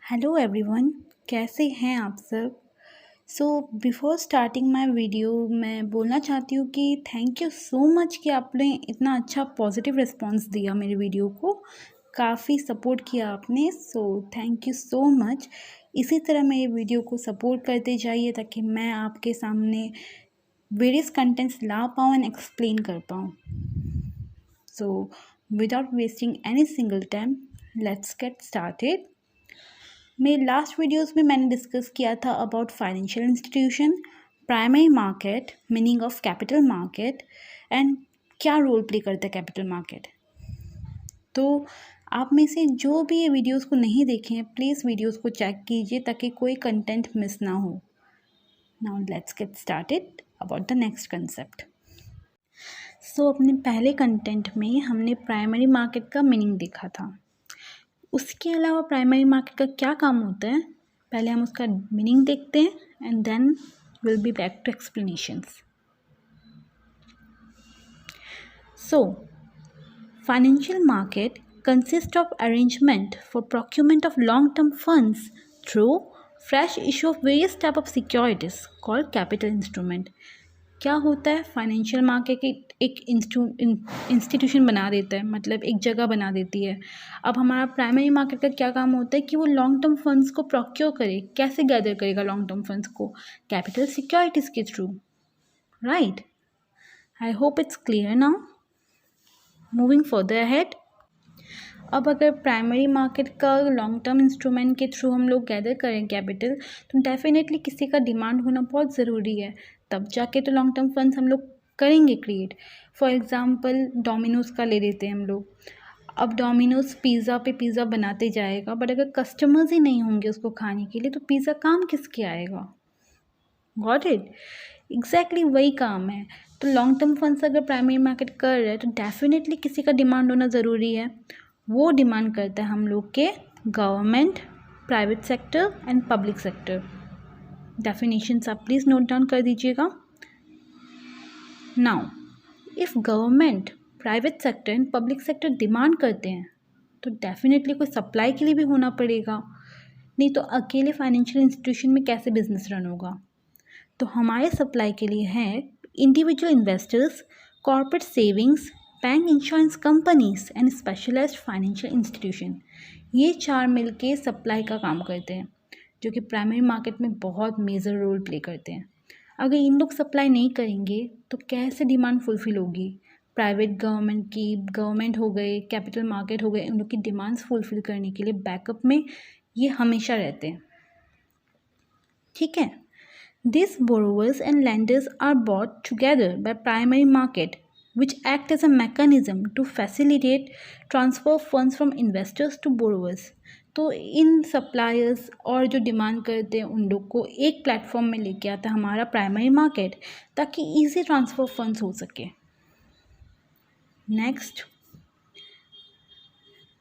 Hello everyone, कैसे हैं आप सब। बिफोर स्टार्टिंग माय वीडियो मैं बोलना चाहती हूँ कि थैंक यू सो मच कि आपने इतना अच्छा पॉजिटिव रिस्पांस दिया मेरे वीडियो को। काफ़ी सपोर्ट किया आपने, थैंक यू सो मच। इसी तरह मेरे वीडियो को सपोर्ट करते जाइए ताकि मैं आपके सामने वेरियस कंटेंट्स ला पाऊँ एंड एक्सप्लेन कर पाऊँ। Without wasting any single time, let's get started. मेरे लास्ट वीडियोस में मैंने डिस्कस किया था about financial institution, primary market, meaning of capital market and क्या रोल प्ले करता है कैपिटल मार्केट। तो आप में से जो भी ये वीडियोस को नहीं देखे हैं, प्लीज़ वीडियोस को चेक कीजिए ताकि कोई कंटेंट मिस ना हो। Now let's get started about the next concept. अपने पहले कंटेंट में हमने प्राइमरी मार्केट का मीनिंग देखा था। उसके अलावा प्राइमरी मार्केट का क्या काम होता है, पहले हम उसका मीनिंग देखते हैं and then will be back to explanations. Financial market consist of arrangement for procurement of long term funds through fresh issue of various type of securities called capital instrument. क्या होता है, फाइनेंशियल मार्केट एक institution बना देता है, मतलब एक जगह बना देती है। अब हमारा प्राइमरी मार्केट का क्या काम होता है कि वो लॉन्ग टर्म फंड्स को प्रोक्योर करे। कैसे गैदर करेगा लॉन्ग टर्म फंड्स को? कैपिटल सिक्योरिटीज़ के through, right. I hope it's clear now. Moving further ahead, अब अगर प्राइमरी मार्केट का लॉन्ग टर्म इंस्ट्रूमेंट के थ्रू हम लोग गैदर करें कैपिटल, तो डेफिनेटली किसी का डिमांड होना बहुत ज़रूरी है, तब जाके तो लॉन्ग टर्म फंड्स हम लोग करेंगे क्रिएट। फॉर एग्ज़ाम्पल डोमिनोज़ का ले लेते हैं हम लोग। अब डोमिनोज़ पिज़्ज़ा पे पिज़्ज़ा बनाते जाएगा, बट अगर कस्टमर्स ही नहीं होंगे उसको खाने के लिए तो पिज़्ज़ा काम किसके आएगा? Got it? एग्जैक्टली वही काम है। तो लॉन्ग टर्म फंड्स अगर प्राइमरी मार्केट कर रहे हैं तो डेफिनेटली किसी का डिमांड होना ज़रूरी है। वो डिमांड करता है हम लोग के government, private sector and public sector. Definitions आप प्लीज़ नोट डाउन कर दीजिएगा। Now if government, private sector and public sector demand करते हैं तो डेफिनेटली कोई सप्लाई के लिए भी होना पड़ेगा, नहीं तो अकेले फाइनेंशियल इंस्टीट्यूशन में कैसे बिजनेस रन होगा। तो हमारे सप्लाई के लिए है individual investors, corporate savings, bank insurance companies and specialised financial institution. ये चार मिलके सप्लाई का काम करते हैं, जो कि प्राइमरी मार्केट में बहुत मेजर रोल प्ले करते हैं। अगर इन लोग सप्लाई नहीं करेंगे तो कैसे डिमांड फुलफिल होगी? प्राइवेट गवर्नमेंट की, गवर्नमेंट हो गए, कैपिटल मार्केट हो गए, इन लोग की डिमांड्स फुलफिल करने के लिए बैकअप में ये हमेशा रहते हैं, ठीक है। These borrowers and lenders are brought together by primary market, which act as a mechanism to facilitate transfer of funds from investors to borrowers. तो इन सप्लायर्स और जो डिमांड करते हैं उन लोग को एक प्लेटफॉर्म में लेके आता है हमारा प्राइमरी मार्केट, ताकि इजी ट्रांसफर फंड्स हो सके। Next,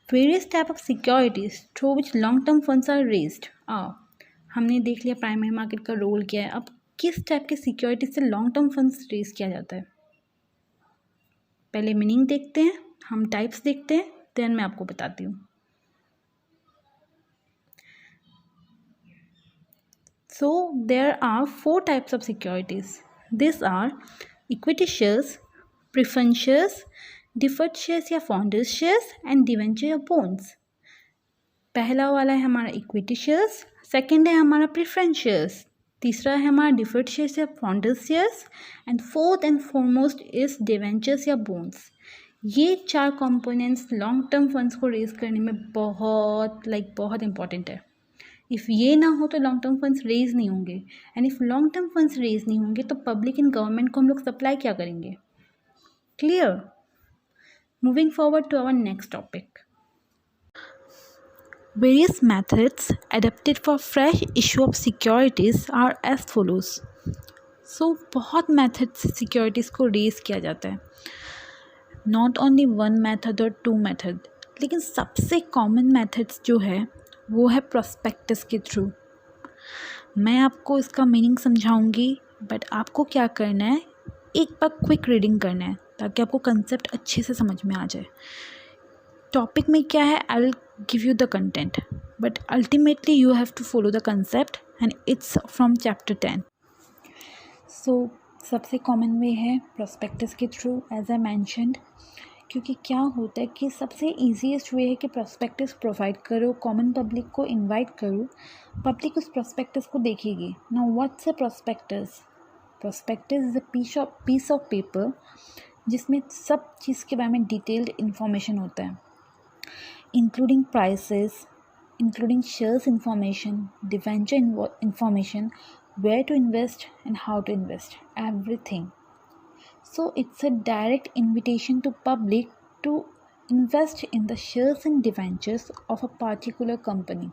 various type of securities through which long term funds are raised. हमने देख लिया प्राइमरी मार्केट का रोल क्या है। अब किस टाइप के सिक्योरिटीज से लॉन्ग टर्म फंड्स रेज किया जाता है, पहले मीनिंग देखते हैं, हम टाइप्स देखते हैं, देन मैं आपको बताती हूँ। So there are 4 types of securities. These are equity shares, preference shares, deferred shares या founders shares and debenture या bonds. पहला वाला है हमारा इक्विटी शेयर्स, सेकेंड है हमारा प्रेफरेंस शेयर्स, तीसरा है हमारा डिफर्ड शेयर्स या founders shares and fourth and foremost is debentures या बोन्स। ये 4 कंपोनेंट्स लॉन्ग टर्म फंड्स को रेज करने में बहुत इंपॉर्टेंट है। इफ़ ये ना हो तो लॉन्ग टर्म फंड्स रेज नहीं होंगे, and if long term funds raise नहीं होंगे तो पब्लिक एंड गवर्नमेंट को हम लोग सप्लाई क्या करेंगे? Clear? Moving forward to our next topic. Various methods adapted for fresh issue of securities are as follows. बहुत मेथड से सिक्योरिटीज़ को रेज किया जाता है, नॉट ओनली 1 मेथड और 2 मेथड, लेकिन सबसे कॉमन मेथड्स जो है वो है प्रोस्पेक्टस के थ्रू। मैं आपको इसका मीनिंग समझाऊंगी, बट आपको क्या करना है, एक बार क्विक रीडिंग करना है ताकि आपको कंसेप्ट अच्छे से समझ में आ जाए। टॉपिक में क्या है, I will give you the content, but ultimately you have to follow the concept and it's from chapter 10. So सबसे कॉमन वे है प्रोस्पेक्टस के थ्रू, एज आई मैंशनड, क्योंकि क्या होता है कि सबसे ईजीएस्ट वे है कि प्रोस्पेक्टस प्रोवाइड करो, कॉमन पब्लिक को इनवाइट करो, पब्लिक उस प्रोस्पेक्टस को देखेगी. Now what's a prospectus? Prospectus is a piece of paper जिसमें सब चीज़ के बारे में डिटेल्ड इन्फॉर्मेशन होता है, including prices, including shares information, debenture information, where to invest and how to invest, everything. So it's a direct invitation to public to invest in the shares and debentures of a particular company.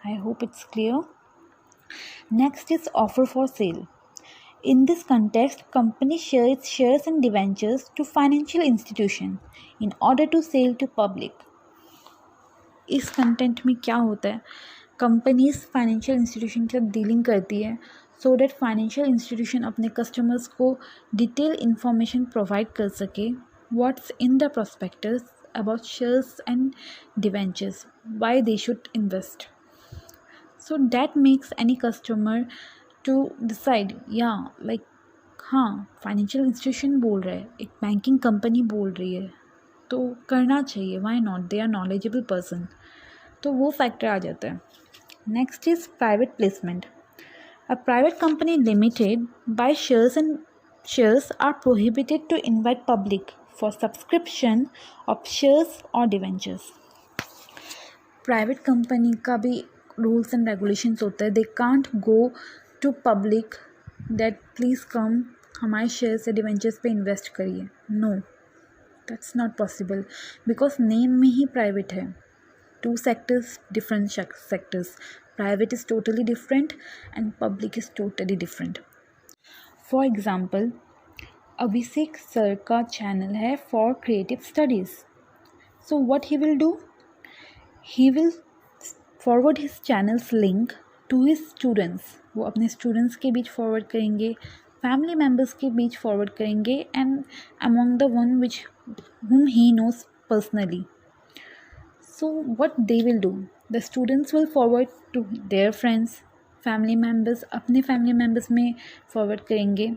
I hope it's clear. Next is offer for sale. In this context, company share its shares and debentures to financial institution in order to sell to public. इस content में क्या होता है, companies financial institution के साथ dealing करती है so that financial institution अपने कस्टमर्स को डिटेल इंफॉर्मेशन प्रोवाइड कर सके what's in the prospectus about shares and debentures, why they should invest. So that makes any customer to decide, या like हाँ फाइनेंशियल इंस्टीट्यूशन बोल रहा है, एक बैंकिंग कंपनी बोल रही है तो करना चाहिए, why not, they are knowledgeable person. तो वो फैक्टर आ जाता है. Next is private placement. A private company limited by shares are prohibited to invite public for subscription of shares और डिवेंचर्स. प्राइवेट कंपनी का भी रूल्स एंड रेगुलेशंस होता है. They can't go to public that please come हमारे shares या debentures पे invest करिए. No, that's not possible because name में ही private है. Two sectors, different sectors. Private is totally different and public is totally different. For example, Abhishek sir का channel है for creative studies. So what he will do? He will forward his channel's link to his students. वो अपने students के बीच forward करेंगे, family members के बीच forward करेंगे and among the one which whom he knows personally. So what they will do, the students will forward to their friends, family members, अपने family members में forward करेंगे.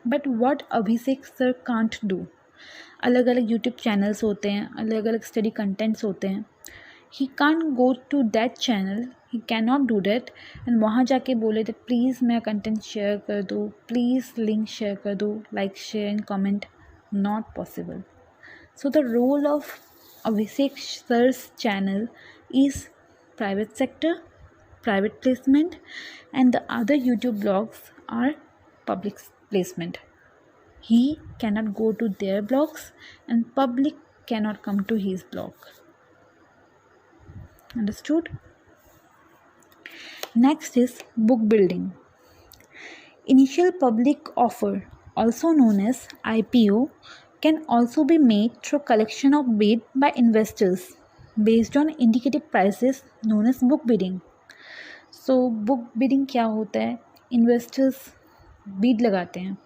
But what Abhishek sir can't do, अलग अलग YouTube channels होते हैं, अलग अलग study contents होते हैं. he can't go to that channel, he cannot do that and वहाँ जाके बोले that प्लीज़ मेरा कंटेंट शेयर कर दो, प्लीज़ लिंक शेयर कर दो, like share and comment. not possible. So the role of Abhishek sir's channel is private sector, private placement, and the other YouTube blogs are public placement. He cannot go to their blogs and public cannot come to his blog. Understood? Next is book building. Initial public offer, also known as IPO, can also be made through collection of bid by investors based on indicative prices known as book bidding. So book bidding क्या होता है, investors bid लगाते हैं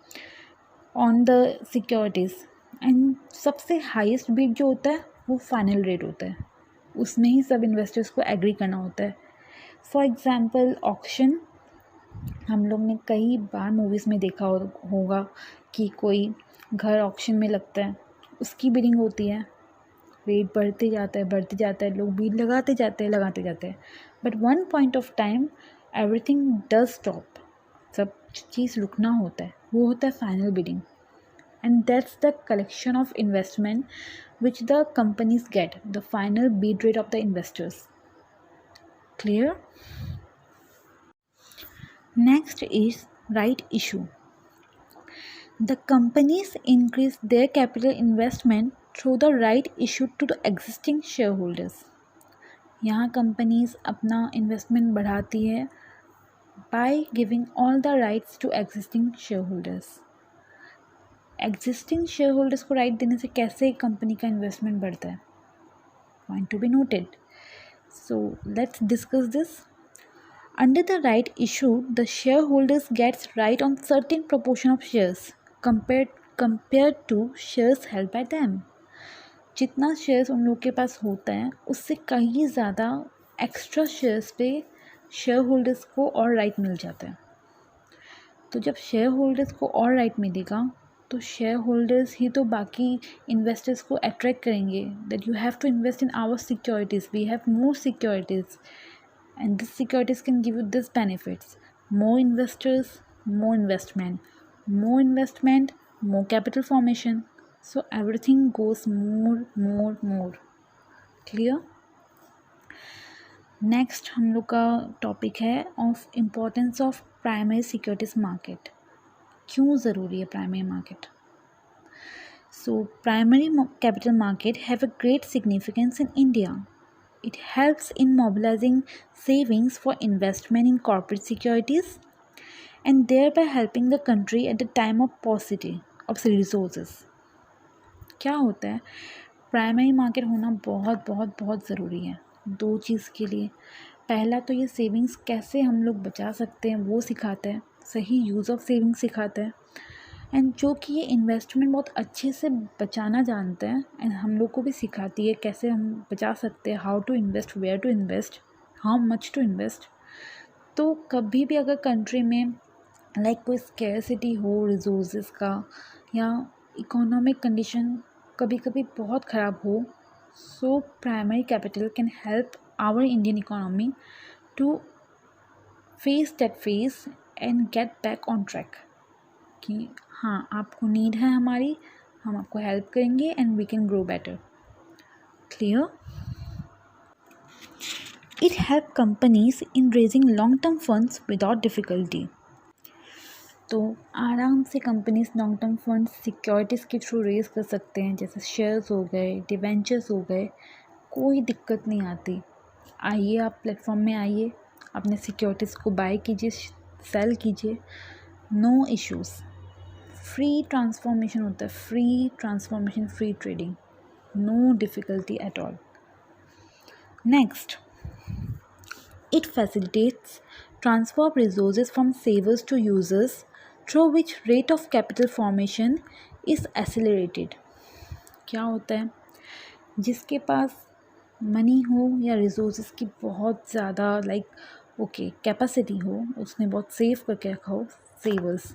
on the securities and सबसे highest bid जो होता है वो final rate होता है, उसमें ही सब investors को agree करना होता है. For example auction, हम लोग ने कई बार मूवीज़ में देखा होगा कि कोई घर ऑक्शन में लगता है, उसकी बिडिंग होती है, रेट बढ़ते जाता है, लोग बीड लगाते जाते हैं. But one point of time everything does stop, सब चीज़ रुकना होता है, वो होता है final bidding. And that's the collection of investment which the companies get, the final bid rate of the investors. Clear? Next is right issue. The companies increase their capital investment through the right issue to the existing shareholders. यहाँ companies अपना investment बढ़ाती है by giving all the rights to existing shareholders. Existing shareholders को right देने से कैसे company का investment बढ़ता है? Point to be noted. So let's discuss this. Under the right issue, the shareholders gets right on certain proportion of shares compared to shares held by them. जितना shares उन लोग के पास होता है उससे कहीं ज़्यादा एक्स्ट्रा शेयर्स पे शेयर होल्डर्स को और राइट मिल जाता है। तो जब शेयर होल्डर्स को और राइट मिलेगा तो शेयर होल्डर्स ही तो बाकी इन्वेस्टर्स को अट्रैक्ट करेंगे that you have to invest in our securities, we have more securities and this securities can give you this benefits: more investors, more investment, more capital formation. So everything goes more. Clear? Next हम लोग का topic है of importance of primary securities market. क्यों ज़रूरी है primary market? So primary capital market have a great significance in India. It helps in mobilizing savings for investment in corporate securities and thereby helping the country at the time of paucity of resources. क्या होता है, primary market होना बहुत बहुत बहुत ज़रूरी है दो चीज़ के लिए. पहला तो ये सेविंग्स कैसे हम लोग बचा सकते हैं वो सिखाता है, सही यूज़ ऑफ सेविंग्स सिखाता है, एंड जो कि ये इन्वेस्टमेंट बहुत अच्छे से बचाना जानते हैं एंड हम लोग को भी सिखाती है कैसे हम बचा सकते हैं, how to invest, where to invest, how much to invest. तो कभी भी अगर कंट्री में कोई स्कैरसिटी हो रिसोर्सेज का या इकोनॉमिक कंडीशन कभी कभी बहुत ख़राब हो, so primary capital can help our Indian economy to face that face and get back on track कि हाँ आपको नीड है हमारी, हम आपको हेल्प करेंगे and we can grow better. Clear? It help companies in raising long term funds without difficulty. तो आराम से companies long term funds securities के थ्रू रेज कर सकते हैं, जैसे शेयर्स हो गए, डिवेंचर्स हो गए, कोई दिक्कत नहीं आती. आइए आप प्लेटफॉर्म में आइए, अपने सिक्योरिटीज़ को बाय कीजिए, सेल कीजिए, नो इश्यूज़. फ्री ट्रांसफॉर्मेशन होता है, free transformation, free trading, no difficulty at all. Next, it facilitates transfer of resources from savers to users through which rate of capital formation is accelerated. क्या होता है, जिसके पास money हो या resources की बहुत ज़्यादा कैपेसिटी हो, उसने बहुत सेव करके रखा हो, सेवर्स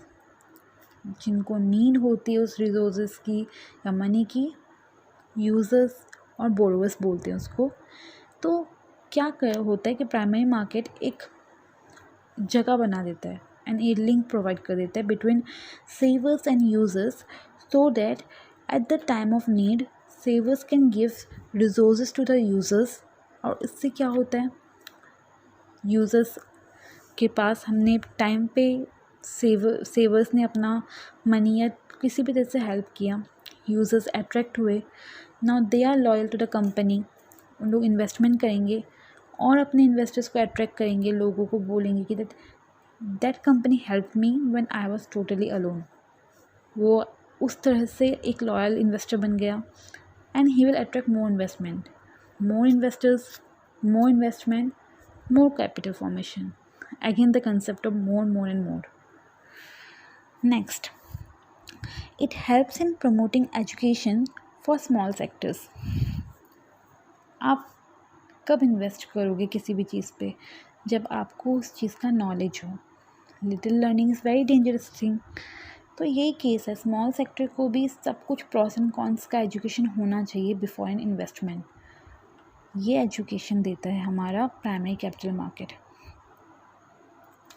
जिनको नीड होती है उस रिसोर्सेज की या मनी की, यूज़र्स और बोरोवर्स बोलते हैं उसको. तो क्या होता है कि प्राइमरी मार्केट एक जगह बना देता है एंड ए लिंक प्रोवाइड कर देता है between savers and users, so that at the time of need savers can give resources to the users. और इससे क्या होता है, यूज़र्स के पास हमने टाइम पे सेवर्स ने अपना मनी या किसी भी तरह से हेल्प किया, यूज़र्स अट्रैक्ट हुए, now they are loyal to the company. उन लोग इन्वेस्टमेंट करेंगे और अपने इन्वेस्टर्स को अट्रैक्ट करेंगे, लोगों को बोलेंगे कि that company help me when I was totally alone. वो उस तरह से एक लॉयल इन्वेस्टर बन गया and he will attract more investment, more investors, more investment, more capital formation. Again the concept of more and more. Next, it helps in promoting education for small sectors. आप कब invest करोगे किसी भी चीज़ पे, जब आपको उस चीज़ का नॉलेज हो. Little learning is very dangerous thing. तो यही केस है, स्मॉल सेक्टर को भी सब कुछ प्रॉस एंड कॉन्स का एजुकेशन होना चाहिए बिफोर एन इन्वेस्टमेंट. ये एजुकेशन देता है हमारा प्राइमरी कैपिटल मार्केट.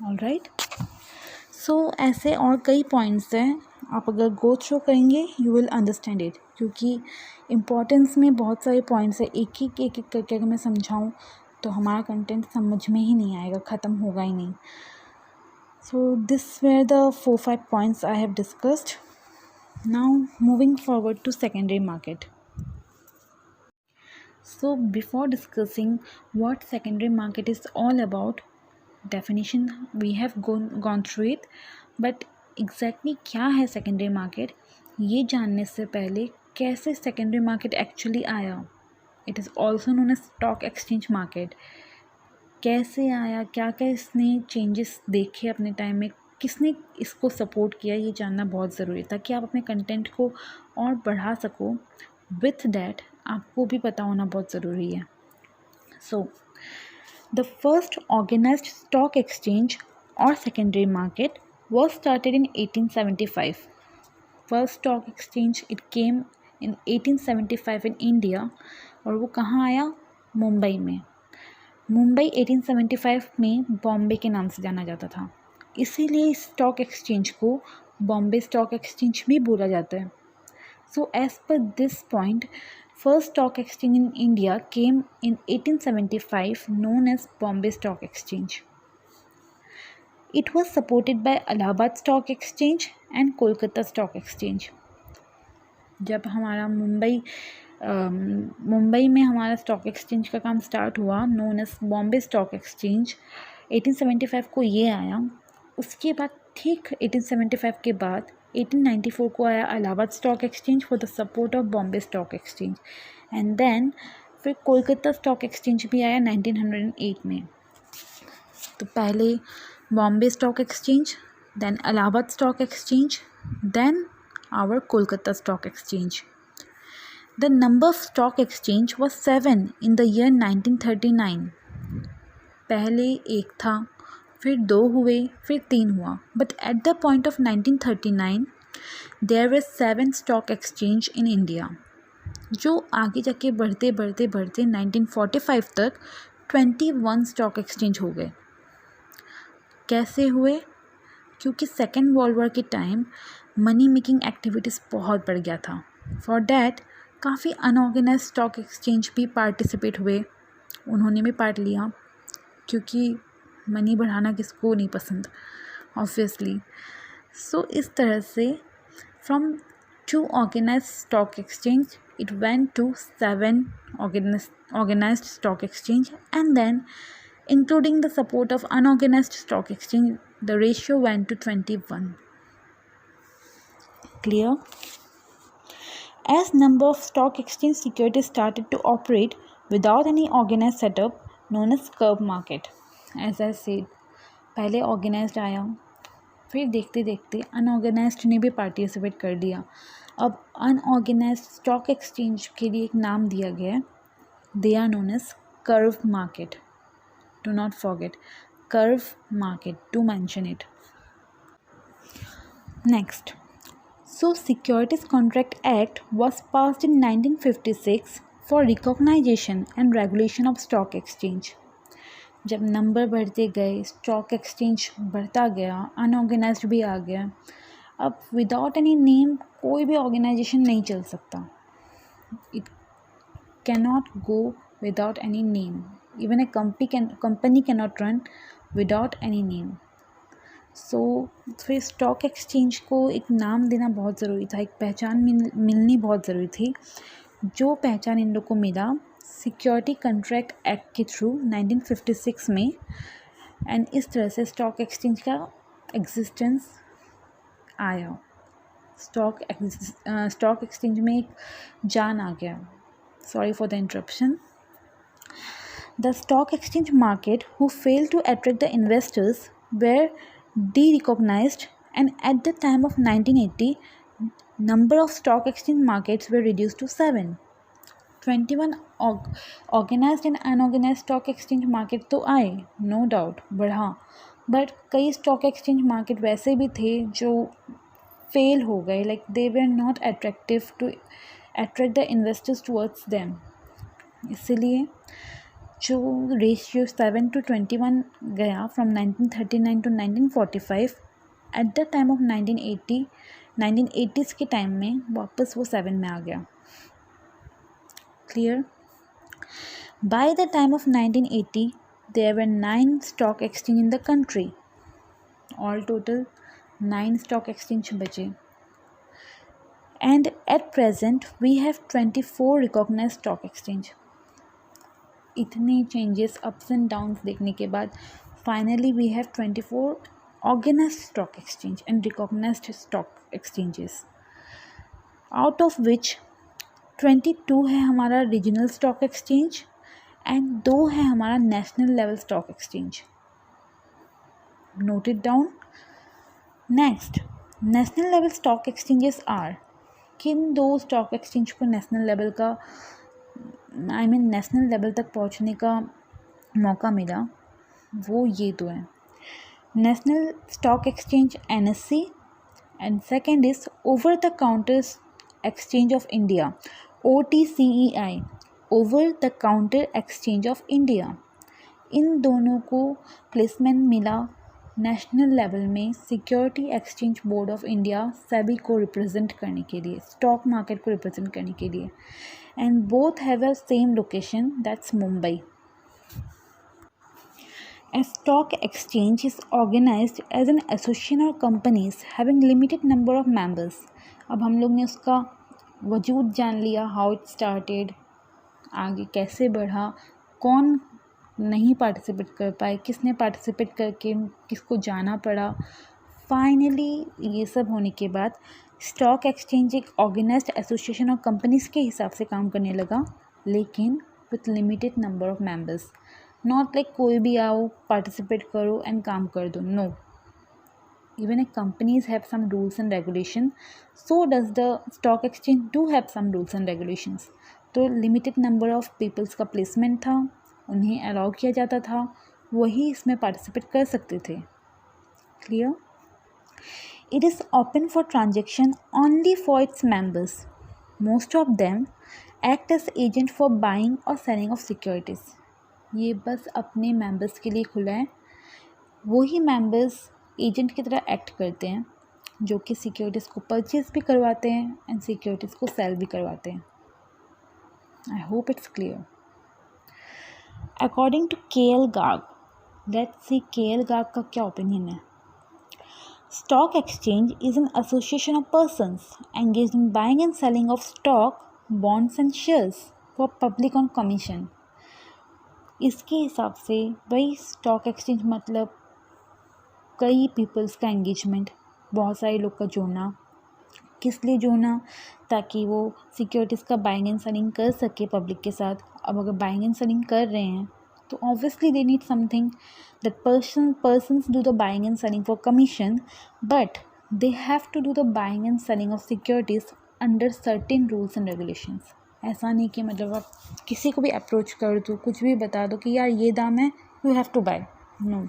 ऑलराइट, सो ऐसे और कई पॉइंट्स हैं, आप अगर गो थ्रू करेंगे यू विल अंडरस्टैंड इट, क्योंकि इम्पोर्टेंस में बहुत सारे पॉइंट्स हैं. एक एक करके अगर मैं समझाऊँ तो हमारा कंटेंट समझ में ही नहीं आएगा, ख़त्म होगा ही नहीं. So this were the 4-5 points I have discussed. Now moving forward to secondary market. So before discussing what secondary market is all about, definition we have gone through it, but exactly क्या है secondary market, ये जानने से पहले कैसे secondary market actually आया. It is also known as stock exchange market. कैसे आया, क्या क्या इसने चेंजेस देखे अपने टाइम में, किसने इसको सपोर्ट किया, ये जानना बहुत ज़रूरी है ताकि आप अपने कंटेंट को और बढ़ा सको. विथ डैट आपको भी पता होना बहुत ज़रूरी है. So, the first organized stock exchange or secondary market was started in 1875. First stock exchange it came in 1875 in India और वो कहाँ आया? मुंबई में. मुंबई 1875 में बॉम्बे के नाम से जाना जाता था, इसीलिए इस स्टॉक एक्सचेंज को बॉम्बे स्टॉक एक्सचेंज भी बोला जाता है. So as per this point, first stock exchange in India came in 1875 known as Bombay Stock Exchange. It was supported by Allahabad Stock Exchange and Kolkata Stock Exchange. जब हमारा मुंबई में हमारा stock exchange का काम स्टार्ट हुआ known as Bombay stock exchange 1875 को ये आया. उसके बाद ठीक 1875 के बाद 1894 को आया Allahabad stock exchange for the support of Bombay stock exchange and then फिर कोलकाता स्टॉक एक्सचेंज भी आया 1908 में. तो पहले Bombay stock exchange, then Allahabad stock exchange, then our Kolkata stock exchange. The number of stock exchange was 7 in the year 1939. पहले एक था, फिर 2 हुए, फिर 3 हुआ. But at the point of 1939, there were 7 stock exchange in India. जो आगे जाके बढ़ते 1945 तक 21 स्टॉक एक्सचेंज हो गए. कैसे हुए? क्योंकि सेकेंड वर्ल्ड वॉर के टाइम मनी मेकिंग एक्टिविटीज़ बहुत बढ़ गया था. फॉर डैट काफ़ी अनऑर्गेनाइज स्टॉक एक्सचेंज भी पार्टिसिपेट हुए, उन्होंने भी पार्ट लिया, क्योंकि मनी बढ़ाना किसको नहीं पसंद ऑब्वियसली. सो इस तरह से from 2 organise stock exchange it went to 7 organised stock exchange and then including the support of unorganized stock exchange, the ratio went to 21. Clear? As number of stock exchange securities started to operate without any organized setup known as curve market. As I said, पहले organized आया, फिर देखते देखते unorganized ने भी participate कर लिया. अब unorganized stock exchange के लिए एक नाम दिया गया है. They are known as curve market. Do not forget curve market to mention it. Next, so Securities Contract Act was passed in 1956 for recognition and regulation of stock exchange. जब number बढ़ते गए, स्टॉक एक्सचेंज बढ़ता गया, unorganised भी आ गया. अब without any name कोई भी ऑर्गेनाइजेशन नहीं चल सकता. It can not go without any name. Even a company cannot run without any name. So फिर स्टॉक एक्सचेंज को एक नाम देना बहुत ज़रूरी था, एक पहचान मिलनी बहुत ज़रूरी थी. जो पहचान इन लोग को मिला सिक्योरिटी कंट्रैक्ट एक्ट के थ्रू 1956 में, एंड इस तरह से स्टॉक एक्सचेंज का एग्जिस्टेंस आया. स्टॉक एक्सचेंज में एक जान आ गया. Sorry for the interruption. The stock exchange market who failed to attract the investors were de-recognized, and at the time of 1980, number of stock exchange markets were reduced to 7. 21 organized and unorganized stock exchange market तो आए, no doubt, बढ़ा, but कई stock exchange market वैसे भी थे जो fail हो गए, like they were not attractive to attract the investors towards them. इसलिए जो रेशियो 7 to 21 गया from 1939 to 1945, at the time of 1980s के टाइम में वापस वो 7 में आ गया. Clear? By the time of 1980 there were 9 stock exchange in the country. All total 9 stock exchange बचे, and at present we have 24 recognised stock exchange. इतने changes ups and downs देखने के बाद finally we have 24 organised stock exchange and recognised stock exchanges, out of which 22 है हमारा regional stock exchange and 2 है हमारा national level stock exchange. Note it down. Next, national level stock exchanges are. किन 2 stock exchange को national level का national level तक पहुंचने का मौका मिला, वो ये दो हैं, national stock exchange NSE and second is over the counter exchange of India OTCEI, over the counter exchange of India. इन दोनों को प्लेसमेंट मिला नेशनल लेवल में security exchange board of India SEBI को रिप्रेजेंट करने के लिए, स्टॉक मार्केट को रिप्रेजेंट करने के लिए, and both have a same location, that's Mumbai. A stock exchange is organized as an association or companies having limited number of members। अब हम लोग ने उसका वजूद जान लिया, हाउ इट स्टार्टेड, आगे कैसे बढ़ा, कौन नहीं पार्टिसिपेट कर पाए, किसने पार्टिसिपेट करके किसको जाना पड़ा। फाइनली ये सब होने के बाद स्टॉक एक्सचेंज एक ऑर्गेनाइज्ड एसोसिएशन और कंपनीज के हिसाब से काम करने लगा, लेकिन with limited number of members. Not like कोई भी आओ पार्टिसिपेट करो एंड काम कर दो, no. Even if companies have some rules and regulations, so does the stock exchange do have some rules and regulations। तो लिमिटेड नंबर ऑफ पीपल्स का placement था, उन्हें अलाउ किया जाता था, वही इसमें पार्टिसिपेट कर सकते थे। Clear? It is open for transaction only for its members. Most of them act as agent for buying और सेलिंग ऑफ सिक्योरिटीज़। ये बस अपने मेंबर्स के लिए खुला है, वही मेंबर्स एजेंट की तरह एक्ट करते हैं, जो कि सिक्योरिटीज़ को परचेज भी करवाते हैं एंड सिक्योरिटीज़ को सेल भी करवाते हैं। I hope it's clear. According to KL Garg, let's see KL Garg का क्या ओपिनियन है। Stock exchange is an association of persons engaged in buying and selling of stock, bonds and shares for public on commission. इसके हिसाब से भाई stock exchange मतलब कई peoples का एंगेजमेंट, बहुत सारे लोग का जोड़ना। किस लिए जोड़ना? ताकि वो सिक्योरिटीज़ का बाइंग एंड सेलिंग कर सके पब्लिक के साथ। अब अगर बाइंग एंड सेलिंग कर रहे हैं तो obviously they need something that persons do the buying and selling for commission, but they have to do the buying and selling of securities under certain rules and regulations. ऐसा नहीं कि मतलब आप किसी को भी अप्रोच कर दो, कुछ भी बता दो कि यार ये दाम है, you have to buy. No,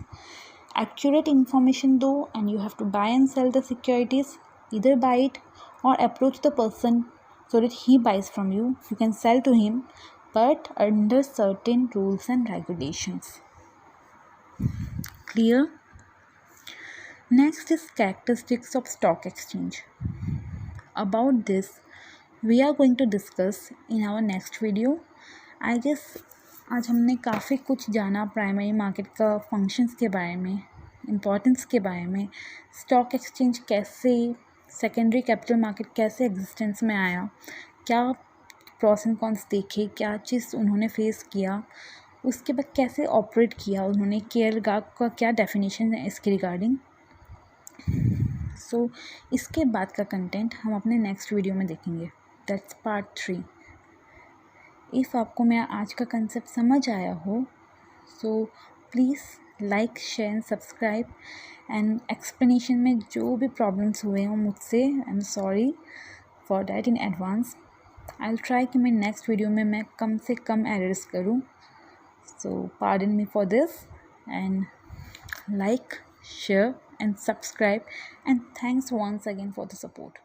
accurate information though, and you have to buy and sell the securities, either buy it or approach the person so that he buys from you. You can sell to him, but under certain rules and regulations. Clear? Next is characteristics of stock exchange. About this we are going to discuss in our next video. I guess आज हमने काफ़ी कुछ जाना primary market का functions के बारे में, importance के बारे में, स्टॉक एक्सचेंज कैसे, सेकेंडरी कैपिटल मार्केट कैसे एग्जिस्टेंस में आया, क्या प्रॉस एंड कॉन्स देखे, क्या चीज़ उन्होंने फेस किया, उसके बाद कैसे ऑपरेट किया उन्होंने, KL Garg का क्या डेफिनेशन है इसके रिगार्डिंग। सो इसके बाद का कंटेंट हम अपने नेक्स्ट वीडियो में देखेंगे, दैट्स पार्ट 3। इफ़ आपको मेरा आज का कंसेप्ट समझ आया हो, so please like, share and subscribe. And explanation में जो भी प्रॉब्लम्स हुए हों मुझसे, I am sorry for that in advance. I will try कि मैं नेक्स्ट वीडियो में मैं कम से कम एरर्स करूँ, so pardon me for this. And like, share and subscribe, and thanks once again for the support.